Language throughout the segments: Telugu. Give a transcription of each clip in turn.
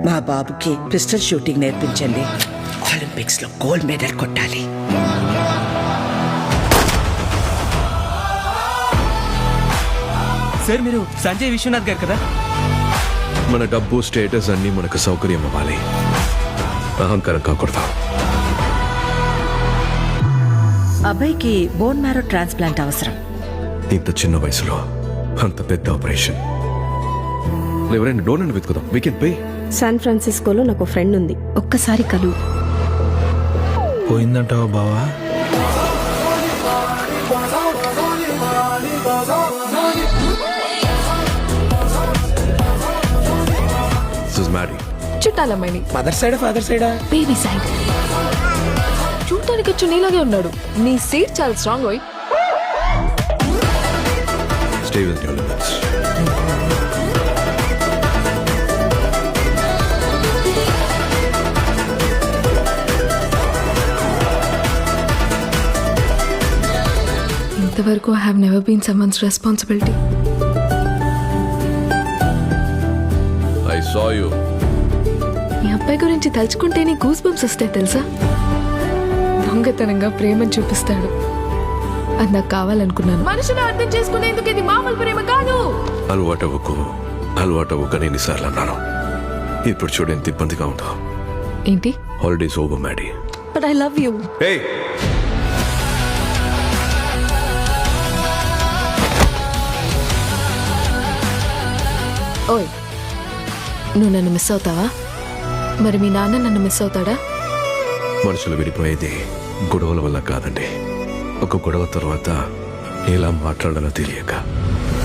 మా బాబుకి పిస్టల్ షూటింగ్ నేర్పించండి. ఒలింపిక్స్ లో గోల్డ్ మెడల్ కొట్టాలి. సార్ మీరు సంజయ్ విశ్వనాథ్ గారు కదా? మన డబ్బు స్టేటస్ అన్ని మనకు సౌకర్యం అవ్వాలి, అహంకారం కాకూడదు. అబ్బాయికి బోన్ మ్యారో ట్రాన్స్ప్లాంట్ అవసరం. ఇంత చిన్న వయసులో అంత పెద్ద ఆపరేషన్. ఎవరైనా డోనర్ వెతుకుదాం. We can pay. శాన్ ఫ్రాన్సిస్కోలో నాకు ఫ్రెండ్ ఉంది, ఒక్కసారి కలు. పోయిందంటావా బావా? చుట్టాలమ్మాయిని. మదర్ సైడ్ ఫాదర్ సైడా? Baby side. చూడటానికి వచ్చి నీలాగే ఉన్నాడు. నీ సీట్ చాలా స్ట్రాంగ్ అయ్యి. Stay with your limits. ఇంతవరకు I have never been someone's responsibility. I saw you. మీ అబ్బాయి గురించి తలుచుకుంటేనే గూస్ బంప్స్ వస్తాయి తెలుసా? దొంగతనంగా ప్రేమను చూపిస్తాడు. అది నాకు కావాలనుకున్నాను. మనుషులు అర్థం చేసుకునేందుకు ఇది మామూలు ప్రేమ కాదు. అలవాటవ్వకు నేను ఎన్నిసార్లు అన్నాను. ఇప్పుడు చూడు ఎంత ఇబ్బందిగా ఉందో. ఏంటి? Holidays over Maddy. But I love you. Hey! ఓయ్, నువ్వు నన్ను మిస్ అవుతావా? మరి మీ నాన్న నన్ను మిస్ అవుతాడా? మనుషులు విడిపోయేది గొడవల వల్ల కాదండి. ఒక గొడవ తర్వాత ఎలా మాట్లాడాలో తెలియక.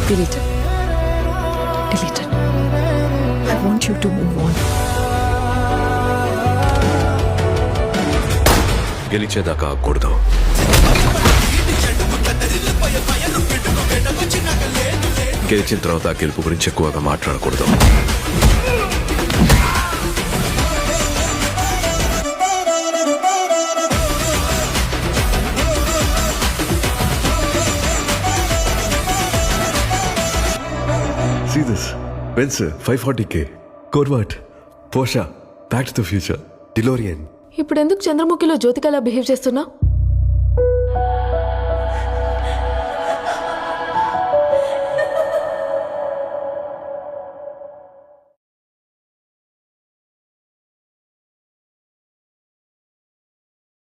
Delete it. I want you to move on. గెలిచేదాకా ఆగకూడదు. గెలిచిన తర్వాత గెలుపు గురించి ఎక్కువగా మాట్లాడకూడదు. See this. Benz 540K. Corvette. Porsche. Back to the future. DeLorean. ఇప్పుడు ఎందుకు చంద్రముఖిలో జ్యోతికలా బిహేవ్ చేస్తున్నా?